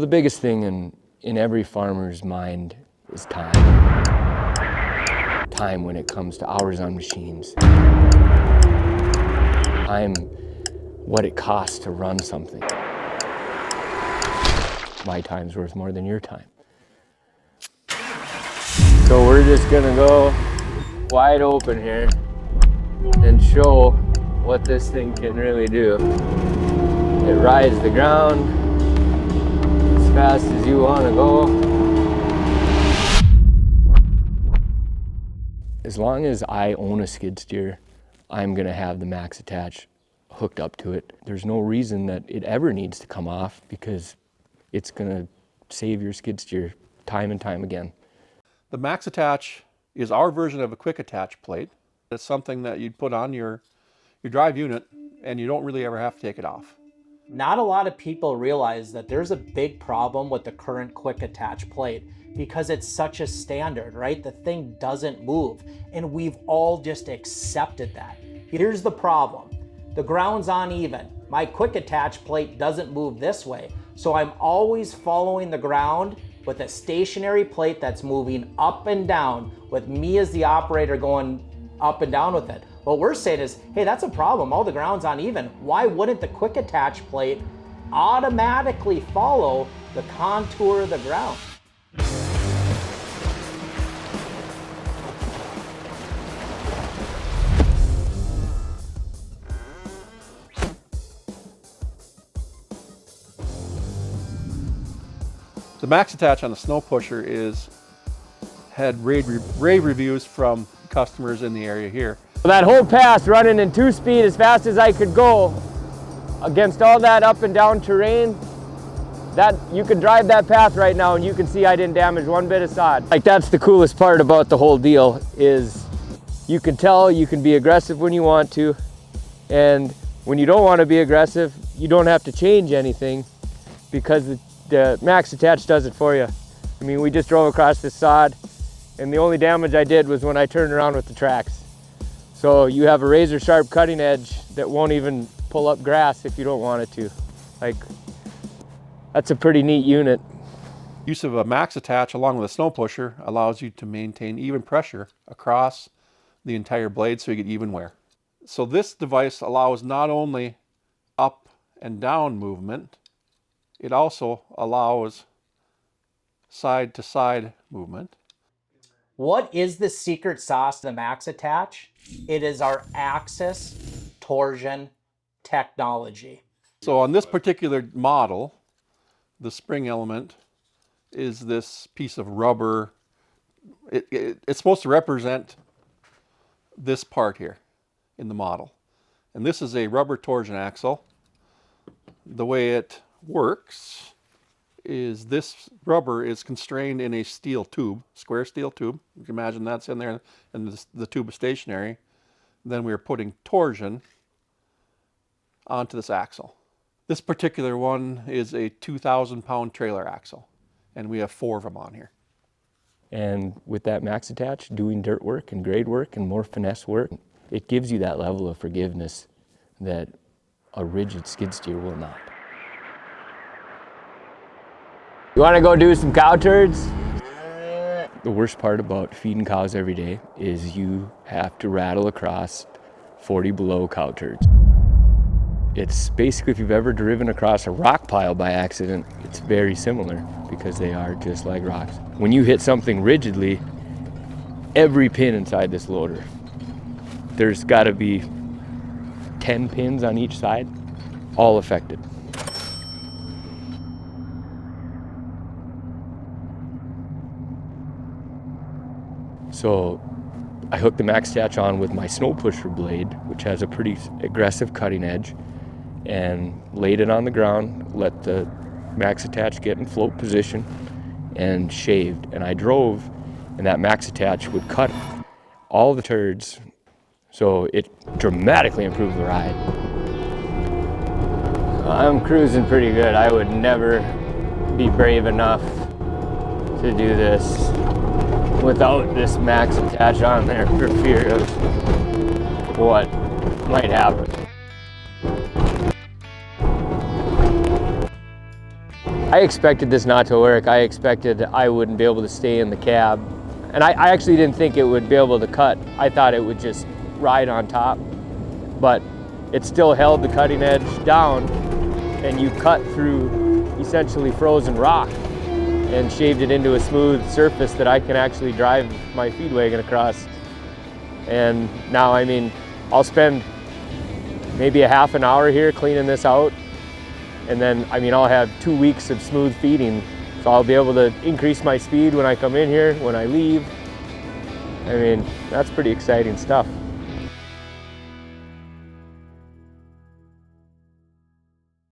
The biggest thing in every farmer's mind is time. Time when it comes to hours on machines. Time, what it costs to run something. My time's worth more than your time. So we're just gonna go wide open here and show what this thing can really do. It rides the ground as fast as you want to go. As long as I own a skid steer, I'm gonna have the max attach hooked up to it. There's no reason that it ever needs to come off because it's gonna save your skid steer time and time again. The max attach is our version of a quick attach plate. It's something that you'd put on your drive unit and you don't really ever have to take it off. Not a lot of people realize that there's a big problem with the current quick attach plate because it's such a standard, right? The thing doesn't move, and we've all just accepted that. Here's the problem. The ground's uneven. My quick attach plate doesn't move this way, so I'm always following the ground with a stationary plate that's moving up and down with me as the operator going up and down with it. What we're saying is, hey, that's a problem. All the ground's uneven. Why wouldn't the quick attach plate automatically follow the contour of the ground? The max attach on the snow pusher had rave reviews from customers in the area here. That whole pass running in 2-speed as fast as I could go against all that up and down terrain, that you could drive that path right now and you can see I didn't damage one bit of sod. Like, that's the coolest part about the whole deal is you can tell you can be aggressive when you want to, and when you don't want to be aggressive, you don't have to change anything because the max attach does it for you. I mean, we just drove across this sod and the only damage I did was when I turned around with the tracks. So you have a razor sharp cutting edge that won't even pull up grass if you don't want it to. Like, that's a pretty neat unit. Use of a max attach along with a snow pusher allows you to maintain even pressure across the entire blade so you get even wear. So this device allows not only up and down movement, it also allows side to side movement. What is the secret sauce to the max attach? It is our axis torsion technology. So on this particular model, the spring element is this piece of rubber. It's supposed to represent this part here in the model. And this is a rubber torsion axle. The way it works is this rubber is constrained in a steel tube, square steel tube. You can imagine that's in there and the tube is stationary. Then we're putting torsion onto this axle. This particular one is a 2,000-pound trailer axle, and we have 4 of them on here. And with that max attach, doing dirt work and grade work and more finesse work, it gives you that level of forgiveness that a rigid skid steer will not. You want to go do some cow turds? The worst part about feeding cows every day is you have to rattle across 40 below cow turds. It's basically, if you've ever driven across a rock pile by accident, it's very similar because they are just like rocks. When you hit something rigidly, every pin inside this loader, there's got to be 10 pins on each side, all affected. So I hooked the max attach on with my snow pusher blade, which has a pretty aggressive cutting edge, and laid it on the ground, let the max attach get in float position, and shaved. And I drove, and that max attach would cut all the turds, so it dramatically improved the ride. I'm cruising pretty good. I would never be brave enough to do this without this max attach on there for fear of what might happen. I expected this not to work. I expected I wouldn't be able to stay in the cab. And I actually didn't think it would be able to cut. I thought it would just ride on top, but it still held the cutting edge down, and you cut through essentially frozen rock and shaved it into a smooth surface that I can actually drive my feed wagon across. And now, I mean, I'll spend maybe a half an hour here cleaning this out, and then, I mean, I'll have 2 weeks of smooth feeding. So I'll be able to increase my speed when I come in here, when I leave. I mean, that's pretty exciting stuff.